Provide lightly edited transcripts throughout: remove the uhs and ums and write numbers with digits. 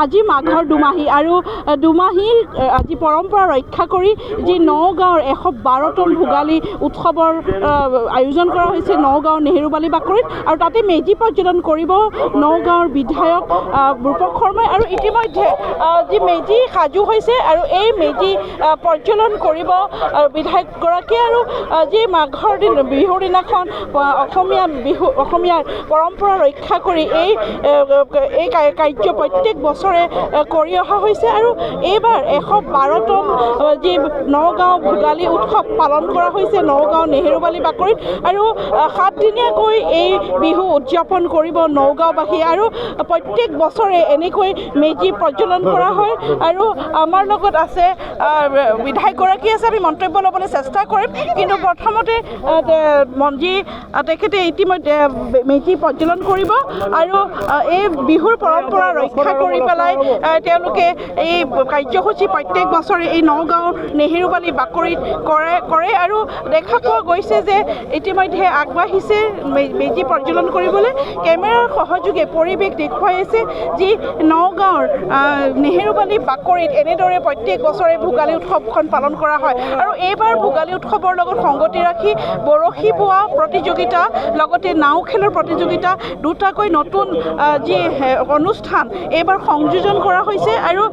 আজি মাঘৰ দুমাহী আৰু দুমাহীৰ আজি পৰম্পৰা ৰক্ষা কৰি যি নগাঁৱৰ 112তম ভোগালী উৎসৱৰ আয়োজন কৰা হৈছে নগাঁৱৰ নেহেৰুবালি বাকৰিত আৰু তাতে মেজি প্ৰজ্বলন কৰিব নগাঁৱৰ বিধায়ক ৰূপক শৰ্মাই আৰু ইতিমধ্যে যি মেজি সাজু হৈছে আৰু এই মেজি প্ৰজ্বলন কৰিব বিধায়কগৰাকীয়ে আৰু যি মাঘৰ বিহুৰ দিনাখন অসমীয়াৰ পৰম্পৰা ৰক্ষা কৰি এই কাৰ্য প্ৰত্যেক বছৰে কৰি অহা হৈছে আৰু এইবাৰ 112তম যি নগাঁও ভোগালী উৎসৱ পালন কৰা হৈছে নগাঁও নেহেৰুবালি বাকৰিত আৰু 7 দিনীয়াকৈ এই বিহু উদযাপন কৰিব নগাঁওবাসী আৰু প্ৰত্যেক বছৰে এনেকৈ মেজি প্ৰজ্বলন কৰা হয় আৰু আমাৰ লগত আছে বিধায়কগৰাকী আছে আমি মন্তব্য ল'বলৈ চেষ্টা কৰিম কিন্তু প্ৰথমতে মঞ্জী তেখেতে ইতিমধ্যে মেজি প্ৰজ্বলন কৰিব আৰু এই বিহুৰ পৰম্পৰা ৰক্ষা কৰি পেলাই তেওঁলোকে এই কাৰ্যসূচী প্ৰত্যেক বছৰে এই নগাঁও নেহেৰুবালি বাকৰিত কৰে আৰু দেখা পোৱা গৈছে যে ইতিমধ্যে আগবাঢ়িছে মেজি প্ৰজ্বলন কৰিবলৈ কেমেৰাৰ সহযোগে পৰিৱেশ দেখুৱাই আছে যি নগাঁৱৰ নেহেৰুবালি বাকৰিত এনেদৰে প্ৰত্যেক বছৰে ভোগালী উৎসৱখন পালন কৰা হয় আৰু এইবাৰ ভোগালী উৎসৱৰ লগত সংগতি ৰাখি বৰশী বোৱা প্ৰতিযোগিতা লগতে নাও খেলৰ প্ৰতিযোগিতা দুটাকৈ নতুন যি অনুষ্ঠান এইবাৰ সংযোজন কৰা হৈছে আৰু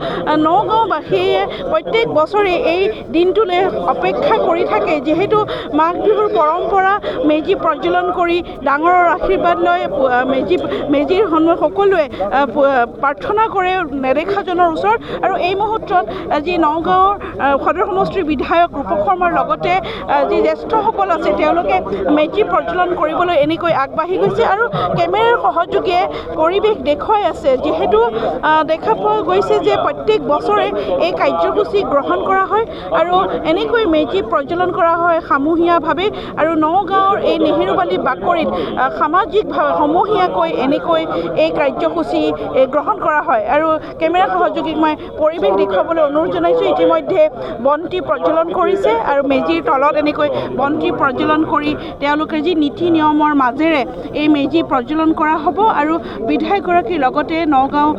নগাঁওবাসীয়ে প্ৰত্যেক বছৰে এই দিনটোলৈ অপেক্ষা কৰি থাকে যিহেতু মাঘ বিহুৰ পৰম্পৰা মেজি প্ৰজ্বলন কৰি ডাঙৰৰ আশীৰ্বাদ লৈ মেজিৰ সন্মুখত সকলোৱে প্ৰাৰ্থনা কৰে নেদেখাজনৰ ওচৰত আৰু এই মুহূৰ্তত যি নগাঁৱৰ সদৰ সমষ্টিৰ বিধায়ক ৰূপক শৰ্মাৰ লগতে যি জ্যেষ্ঠসকল আছে তেওঁলোকে মেজি প্ৰজ্বলন কৰিবলৈ এনেকৈ আগবাঢ়ি গৈছে আৰু কেমেৰাৰ সহযোগে পৰিৱেশ দেখুৱাই আছে যিহেতু দেখা পোৱা গৈছে যে প্ৰত্যেক বছৰে এই কাৰ্যসূচী গ্ৰহণ কৰা হয় আৰু এনেকৈ মেজি প্ৰজ্বলন কৰা হয় সমূহীয়াভাৱে আৰু নগাঁৱৰ এই নেহেৰুবালি বাকৰিত সামাজিকভাৱে সমূহীয়াকৈ এনেকৈ এই কাৰ্যসূচী গ্ৰহণ কৰা হয় আৰু কেমেৰা সহযোগীক মই পৰিৱেশ দেখুৱাবলৈ অনুৰোধ জনাইছোঁ ইতিমধ্যে বন্তি প্ৰজ্বলন কৰিছে আৰু মেজিৰ তলত এনেকৈ বন্তি প্ৰজ্বলন কৰি তেওঁলোকে যি নীতি নিয়মৰ মাজেৰে এই মেজি প্ৰজ্বলন কৰা হ'ব আৰু বিধায়কগৰাকীৰ লগতে নগাঁও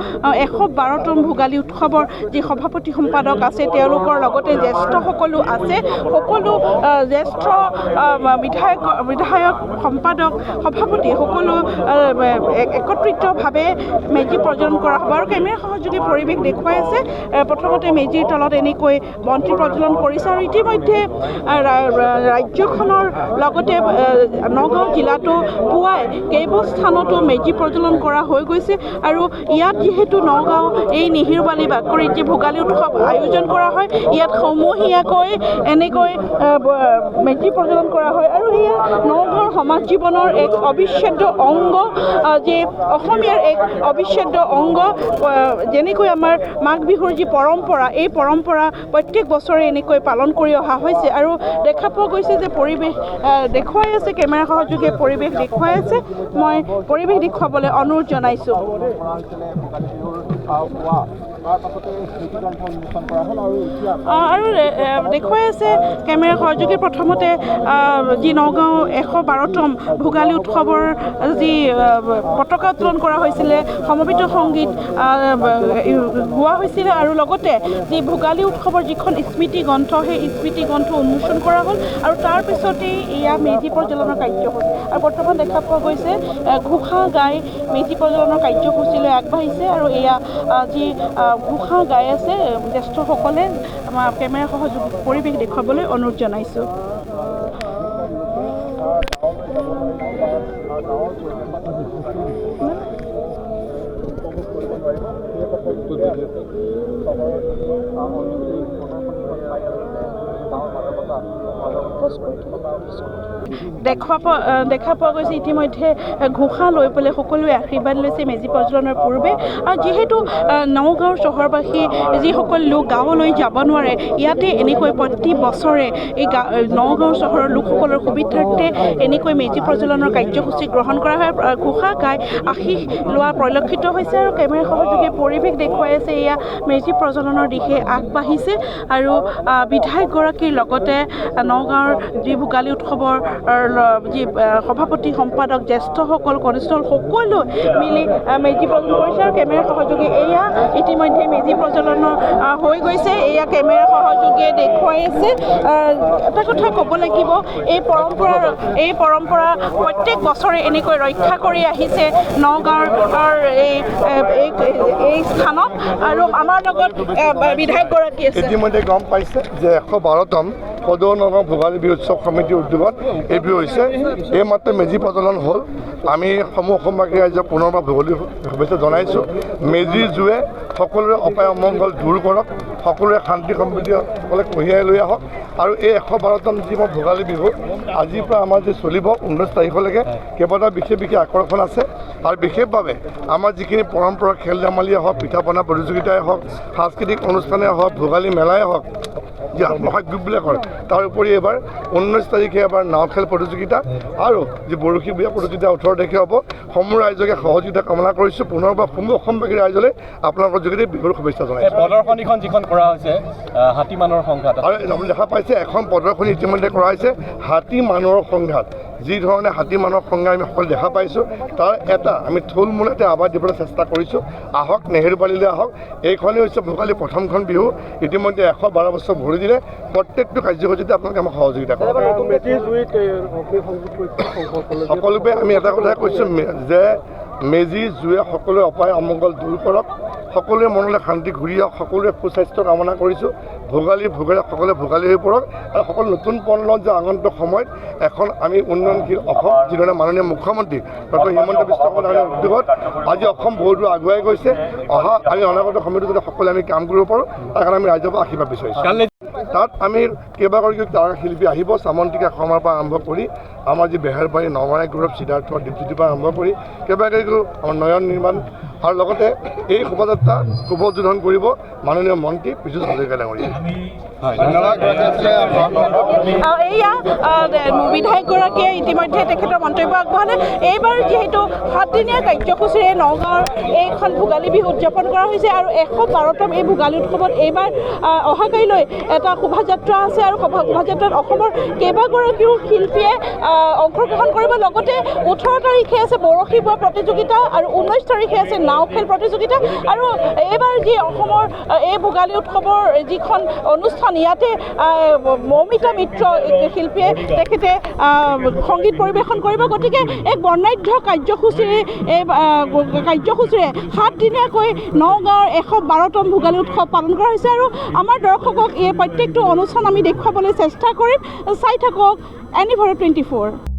112তম ভোগালী উৎসৱৰ যি সভাপতি সম্পাদক আছে তেওঁলোকৰ লগতে জ্যেষ্ঠসকলো আছে সকলো জ্যেষ্ঠ বিধায়ক সম্পাদক সভাপতি সকলো একত্ৰিতভাৱে মেজি প্ৰজ্বলন কৰা হ'ব আৰু কেমেৰা সহযোগী পৰিৱেশ দেখুৱাই আছে প্ৰথমতে মেজিৰ তলত এনেকৈ বন্তি প্ৰজ্বলন কৰিছে আৰু ইতিমধ্যে ৰাজ্যখনৰ লগতে নগাঁও জিলাতো পুৱাই কেইবাস্থানতো মেজি প্ৰজ্বলন কৰা হৈ গৈছে আৰু ইয়াত যিহেতু নগাঁও এই নেহেৰুবালি বাকৰিত যি ভোগালী উৎসৱ আয়োজন কৰা হয় ইয়াত সমূহীয়াকৈ এনেকৈ মেজি প্ৰজ্বলন কৰা হয় আৰু এয়া নগাঁৱৰ সমাজ জীৱনৰ এক অবিচ্ছেদ্য অংগ যে অসমীয়াৰ এক অবিচ্ছেদ্য অংগ যেনেকৈ আমাৰ মাঘ বিহুৰ যি পৰম্পৰা এই পৰম্পৰা প্ৰত্যেক বছৰে এনেকৈ পালন কৰি অহা হৈছে আৰু দেখা পোৱা গৈছে যে পৰিৱেশ দেখুৱাই আছে কেমেৰা সহযোগে পৰিৱেশ দেখুৱাই আছে মই পৰিৱেশ দেখুৱাবলৈ অনুৰোধ জনাইছোঁ আৰু দেখুৱাই আছে কেমেৰা সহযোগে প্ৰথমতে যি নগাঁও 112তম ভোগালী উৎসৱৰ যি পতাকা উত্তোলন কৰা হৈছিলে সমবেত সংগীত গোৱা হৈছিলে আৰু লগতে যি ভোগালী উৎসৱৰ যিখন স্মৃতি গ্ৰন্থ সেই স্মৃতি গ্ৰন্থ উন্মোচন কৰা হ'ল আৰু তাৰপিছতেই এয়া মেজি প্ৰজ্বলনৰ কাৰ্যসূচী আৰু বৰ্তমান দেখা পোৱা গৈছে ঘোষা গাই মেজি প্ৰজ্বলনৰ কাৰ্যসূচীলৈ আগবাঢ়িছে আৰু এয়া যি ঘোষা গাই আছে জ্যেষ্ঠসকলে আমাৰ কেমেৰা সহযোগ পৰিৱেশ দেখুৱাবলৈ অনুৰোধ জনাইছোঁ দেখা পোৱা গৈছে ইতিমধ্যে ঘোষা লৈ পেলাই সকলোৱে আশীৰ্বাদ লৈছে মেজি প্ৰজ্বলনৰ পূৰ্বে আৰু যিহেতু নগাঁৱৰ চহৰবাসী যিসকল লোক গাঁৱলৈ যাব নোৱাৰে ইয়াতে এনেকৈ প্ৰতি বছৰে এই নগাঁও চহৰৰ লোকসকলৰ সুবিধাৰ্থে এনেকৈ মেজি প্ৰজ্বলনৰ কাৰ্যসূচী গ্ৰহণ কৰা হয় ঘোষা গাই আশীষ লোৱা পৰিলক্ষিত হৈছে আৰু কেমেৰা সহযোগে পৰিৱেশ দেখুৱাই আছে এয়া মেজি প্ৰজ্বলনৰ দিশে আগবাঢ়িছে আৰু বিধায়কগৰাকীৰ সভাপতিৰ লগতে নগাঁৱৰ যি ভোগালী উৎসৱৰ যি সভাপতি সম্পাদক জ্যেষ্ঠসকল কনিষ্ঠসকল সকলো মিলি মেজি প্ৰজ্বলন কৰিছে আৰু কেমেৰা সহযোগী এয়া ইতিমধ্যে মেজি প্ৰজ্বলনৰ হৈ গৈছে এয়া কেমেৰা সহযোগীয়ে দেখুৱাই আছে এটা কথা ক'ব লাগিব এই পৰম্পৰা প্ৰত্যেক বছৰে এনেকৈ ৰক্ষা কৰি আহিছে নগাঁৱৰ এই স্থানত আৰু আমাৰ লগত বিধায়কগৰাকী আছে ইতিমধ্যে গম পাইছে যে 112তম সদৌ নগাঁও ভোগালী বিহু উৎসৱ সমিতিৰ উদ্যোগত এই বিহু হৈছে এইমাত্ৰ মেজি প্ৰজ্বলন হ'ল আমি সমূহ অসমবাসী ৰাইজক পুনৰবাৰ ভোগালী শুভেচ্ছা জনাইছোঁ মেজিৰ জুয়ে সকলোৰে অপায় অমংগল দূৰ কৰক সকলোৰে শান্তি সমৃদ্ধি সকলে কঢ়িয়াই লৈ আহক আৰু এই 112তম যি ভোগালী বিহু আজিৰ পৰা আমাৰ যি চলিব 19 তাৰিখলৈকে কেইবাটাও বিশেষ আকৰ্ষণ আছে আৰু বিশেষভাৱে আমাৰ যিখিনি পৰম্পৰা খেল ধেমালিয়ে হওক পিঠা পনা প্ৰতিযোগিতাই হওক সাংস্কৃতিক অনুষ্ঠানেই হওক ভোগালী মেলাই হওক যি আত্মসহায়ক গ্ৰুপবিলাক কৰে তাৰ উপৰি এবাৰ 19 তাৰিখে এবাৰ নাও খেল প্ৰতিযোগিতা আৰু যি বৰশী বোৱা প্ৰতিযোগিতা 18 তাৰিখে হ'ব সমূহ ৰাইজকে সহযোগিতা কামনা কৰিছোঁ পুনৰবাৰ সমূহ অসমবাসী ৰাইজলৈ আপোনালোকৰ যোগেদি বিহুৰ শুভেচ্ছা জনাইছোঁ প্ৰদৰ্শনীখন যিখন কৰা হৈছে হাতী মানুহৰ সংঘাত আৰু আপুনি দেখা পাইছে এখন প্ৰদৰ্শনী ইতিমধ্যে কৰা হৈছে হাতী মানুহৰ সংঘাত যি ধৰণে হাতী মানুহৰ সংঘাত আমি সকলো দেখা পাইছোঁ তাৰ এটা আমি থুলমূলতে আৱাজ দিবলৈ চেষ্টা কৰিছোঁ আহক নেহেৰুবালিলৈ আহক এইখনেই হৈছে ভোগালী প্ৰথমখন বিহু ইতিমধ্যে 112 বছৰ ভৰি দিলে প্ৰত্যেকটো কাৰ্যসূচীতে আপোনালোকে আমাক সহযোগিতা কৰক সকলোকে আমি এটা কথাই কৈছোঁ যে মেজি জুয়ে সকলোৰে অপায় অমংগল দূৰ কৰক সকলোৰে মনলৈ শান্তি ঘূৰি আহক সকলোৰে সুস্বাস্থ্য কামনা কৰিছোঁ ভোগালী সকলোৱে ভোগালী হৈ পৰক আৰু সকলো নতুন পল্লত যে আগন্তুক সময়ত এখন আমি উন্নয়নশীল অসম যিধৰণে মাননীয় মুখ্যমন্ত্ৰী ডক্টৰ হিমন্ত বিশ্ব শৰ্মাৰ উদ্যোগত আজি অসম বহু দূৰ আগুৱাই গৈছে আমি অনাগত সময়তো যাতে সকলোৱে আমি কাম কৰিব পাৰোঁ তাৰ কাৰণে আমি ৰাইজৰ পৰা আশীৰ্বাদ বিচাৰিছোঁ তাত আমি কেইবাগৰাকীও তাৰ শিল্পী আহিব সামন্তিকা শৰ্মাৰ পৰা আৰম্ভ কৰি আমাৰ যি বেহাৰবাৰী নৱৰাই গৌৰৱ সিদ্ধাৰ্থ দীপজ্যোতিৰ পৰা আৰম্ভ কৰি কেইবাগৰাকীও আমাৰ নয়ন নিৰ্মাণ আৰু লগতে এই শোভাযাত্ৰা শুভ উদ্বোধন কৰিব মাননীয় মন্ত্ৰী পীযুষ হাজৰিকা ডাঙৰীয়া এয়া বিধায়কগৰাকীয়ে ইতিমধ্যে তেখেতৰ মন্তব্য আগবঢ়ালে এইবাৰ যিহেতু 7দিনীয়া কাৰ্যসূচীৰে নগাঁৱৰ এইখন ভোগালী বিহু উদযাপন কৰা হৈছে আৰু 112তম এই ভোগালী উৎসৱত এইবাৰ অহাকাইলৈ এটা শোভাযাত্ৰা আছে আৰু শোভাযাত্ৰাত অসমৰ কেইবাগৰাকীও শিল্পীয়ে অংশগ্ৰহণ কৰিব লগতে 18 তাৰিখে আছে বৰশী বোৱা প্ৰতিযোগিতা আৰু 19 তাৰিখে আছে নাও খেল প্ৰতিযোগিতা আৰু এইবাৰ যি অসমৰ এই ভোগালী উৎসৱৰ যিখন অনুষ্ঠান ইয়াতে মৌমিতা মিত্ৰ শিল্পীয়ে তেখেতে সংগীত পৰিৱেশন কৰিব গতিকে এক বৰ্ণাঢ্য কাৰ্যসূচীৰে 7দিনীয়াকৈ নগাঁৱৰ 112তম ভোগালী উৎসৱ পালন কৰা হৈছে আৰু আমাৰ দৰ্শকক এই প্ৰত্যেকটো অনুষ্ঠান আমি দেখুৱাবলৈ চেষ্টা কৰিম চাই থাকক এনিভাৰ 24